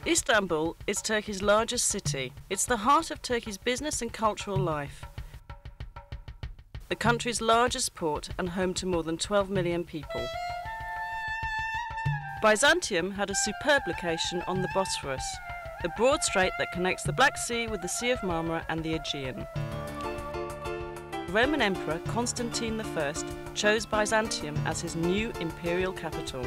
Istanbul is Turkey's largest city. It's the heart of Turkey's business and cultural life. The country's largest port and home to more than 12 million people. Byzantium had a superb location on the Bosphorus, the broad strait that connects the Black Sea with the Sea of Marmara and the Aegean. Roman Emperor Constantine I chose Byzantium as his new imperial capital.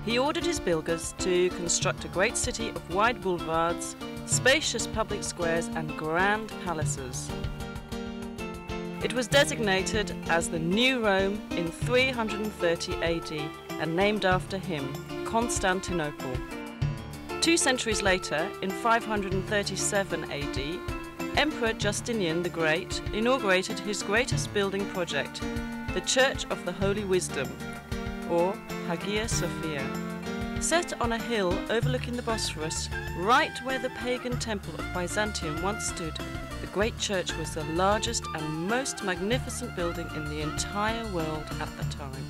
He ordered his builders to construct a great city of wide boulevards, spacious public squares and grand palaces. It was designated as the New Rome in 330 AD and named after him, Constantinople. 2 centuries later, in 537 AD, Emperor Justinian the Great inaugurated his greatest building project, the Church of the Holy Wisdom, or Hagia Sophia. Set on a hill overlooking the Bosphorus, right where the pagan temple of Byzantium once stood, the great church was the largest and most magnificent building in the entire world at the time.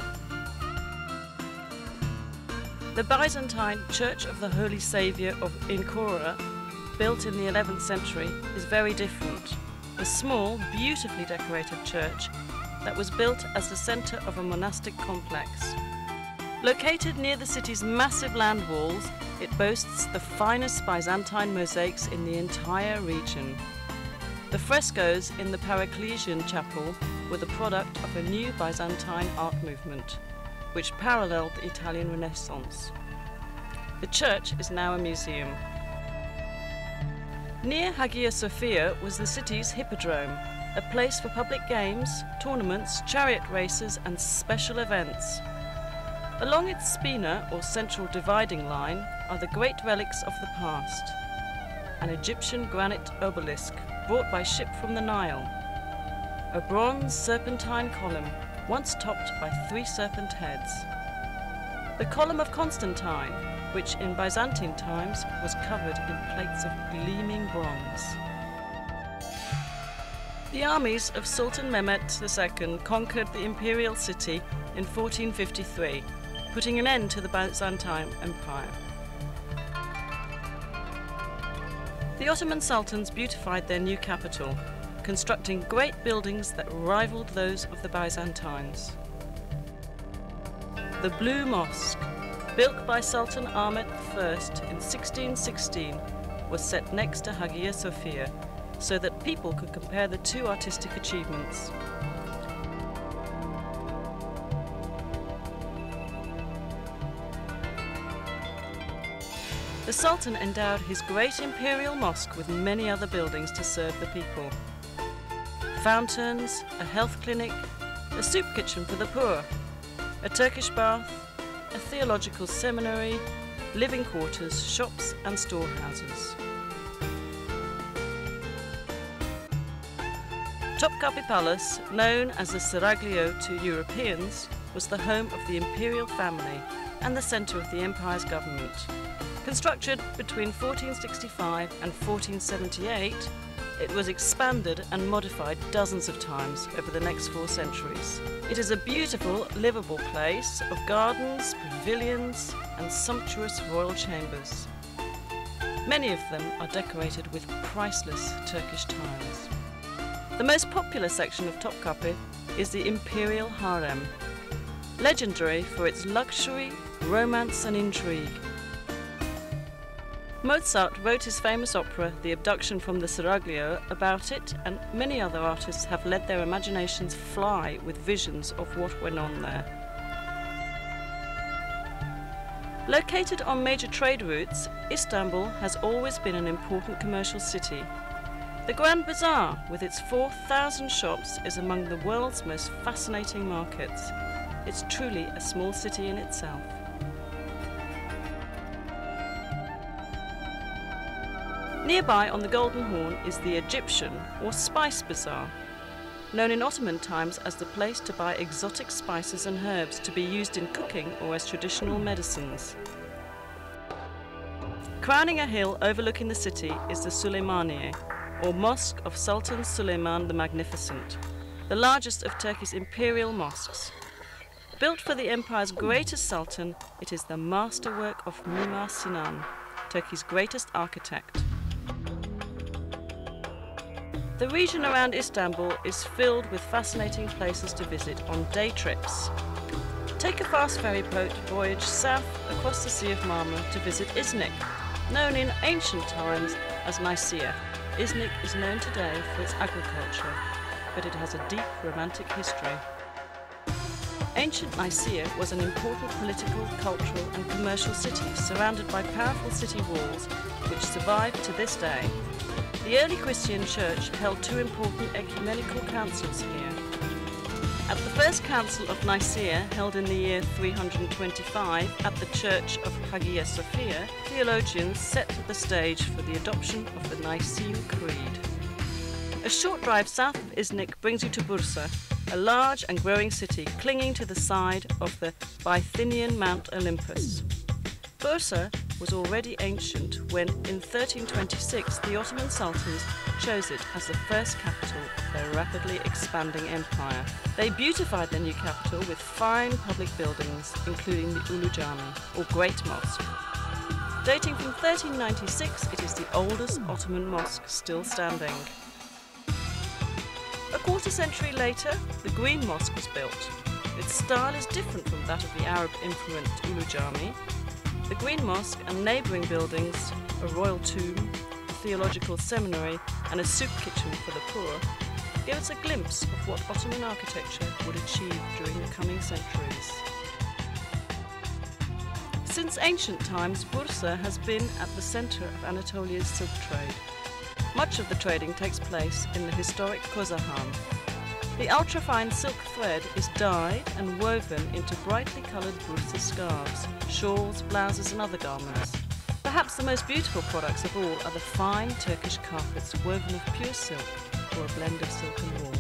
The Byzantine Church of the Holy Saviour of Ankara, built in the 11th century, is very different. A small, beautifully decorated church that was built as the centre of a monastic complex. Located near the city's massive land walls, it boasts the finest Byzantine mosaics in the entire region. The frescoes in the Paracelsian chapel were the product of a new Byzantine art movement, which paralleled the Italian Renaissance. The church is now a museum. Near Hagia Sophia was the city's hippodrome, a place for public games, tournaments, chariot races and special events. Along its spina, or central dividing line, are the great relics of the past. An Egyptian granite obelisk brought by ship from the Nile. A bronze serpentine column, once topped by 3 serpent heads. The column of Constantine, which in Byzantine times was covered in plates of gleaming bronze. The armies of Sultan Mehmet II conquered the imperial city in 1453, putting an end to the Byzantine Empire. The Ottoman sultans beautified their new capital, constructing great buildings that rivaled those of the Byzantines. The Blue Mosque, built by Sultan Ahmet I in 1616, was set next to Hagia Sophia so that people could compare the 2 artistic achievements. The Sultan endowed his great imperial mosque with many other buildings to serve the people. Fountains, a health clinic, a soup kitchen for the poor, a Turkish bath, a theological seminary, living quarters, shops and storehouses. Topkapi Palace, known as the Seraglio to Europeans, was the home of the imperial family and the centre of the empire's government. Constructed between 1465 and 1478, it was expanded and modified dozens of times over the next 4 centuries. It is a beautiful, livable place of gardens, pavilions and sumptuous royal chambers. Many of them are decorated with priceless Turkish tiles. The most popular section of Topkapi is the Imperial Harem, legendary for its luxury, romance and intrigue. Mozart wrote his famous opera, The Abduction from the Seraglio, about it, and many other artists have let their imaginations fly with visions of what went on there. Located on major trade routes, Istanbul has always been an important commercial city. The Grand Bazaar, with its 4,000 shops, is among the world's most fascinating markets. It's truly a small city in itself. Nearby on the Golden Horn is the Egyptian or Spice Bazaar, known in Ottoman times as the place to buy exotic spices and herbs to be used in cooking or as traditional medicines. Crowning a hill overlooking the city is the Süleymaniye, or Mosque of Sultan Süleyman the Magnificent, the largest of Turkey's imperial mosques. Built for the empire's greatest sultan, it is the masterwork of Mimar Sinan, Turkey's greatest architect. The region around Istanbul is filled with fascinating places to visit on day trips. Take a fast ferry boat voyage south across the Sea of Marmara to visit Iznik, known in ancient times as Nicaea. Iznik is known today for its agriculture, but it has a deep romantic history. Ancient Nicaea was an important political, cultural and commercial city surrounded by powerful city walls which survive to this day. The early Christian church held two important ecumenical councils here. At the first council of Nicaea, held in the year 325 at the church of Hagia Sophia, theologians set the stage for the adoption of the Nicene Creed. A short drive south of Iznik brings you to Bursa, a large and growing city clinging to the side of the Bithynian Mount Olympus. Bursa was already ancient when, in 1326, the Ottoman Sultans chose it as the first capital of their rapidly expanding empire. They beautified their new capital with fine public buildings, including the Ulu Cami, or Great Mosque. Dating from 1396, it is the oldest Ottoman mosque still standing. A quarter century later, the Green Mosque was built. Its style is different from that of the Arab-influenced Ulu Cami. The Green Mosque and neighbouring buildings, a royal tomb, a theological seminary and a soup kitchen for the poor, give us a glimpse of what Ottoman architecture would achieve during the coming centuries. Since ancient times, Bursa has been at the centre of Anatolia's silk trade. Much of the trading takes place in the historic Kozahan. The ultrafine silk thread is dyed and woven into brightly coloured Bursa scarves, shawls, blouses and other garments. Perhaps the most beautiful products of all are the fine Turkish carpets woven of pure silk or a blend of silk and wool.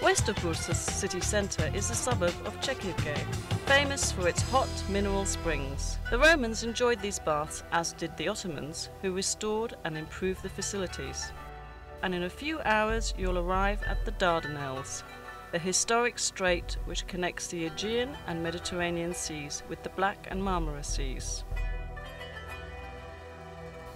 West of Bursa's city centre is the suburb of Çekirge, famous for its hot mineral springs. The Romans enjoyed these baths, as did the Ottomans, who restored and improved the facilities. And in a few hours you'll arrive at the Dardanelles, the historic strait which connects the Aegean and Mediterranean seas with the Black and Marmara seas.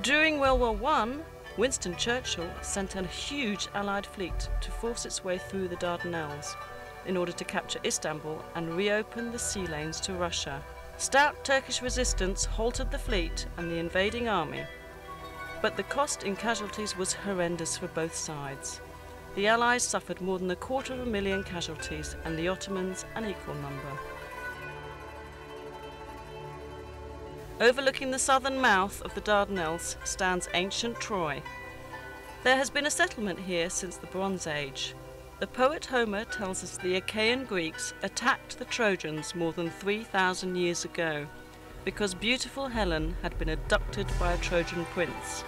During World War I, Winston Churchill sent a huge Allied fleet to force its way through the Dardanelles in order to capture Istanbul and reopen the sea lanes to Russia. Stout Turkish resistance halted the fleet and the invading army, but the cost in casualties was horrendous for both sides. The Allies suffered more than 250,000 casualties and the Ottomans an equal number. Overlooking the southern mouth of the Dardanelles stands ancient Troy. There has been a settlement here since the Bronze Age. The poet Homer tells us the Achaean Greeks attacked the Trojans more than 3,000 years ago because beautiful Helen had been abducted by a Trojan prince.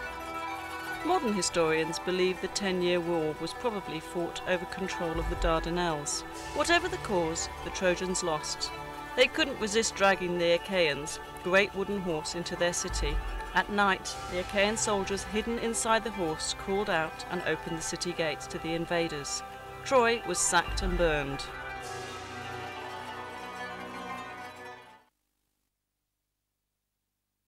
Modern historians believe the 10-year war was probably fought over control of the Dardanelles. Whatever the cause, the Trojans lost. They couldn't resist dragging the Achaeans, great wooden horse, into their city. At night, the Achaean soldiers hidden inside the horse crawled out and opened the city gates to the invaders. Troy was sacked and burned.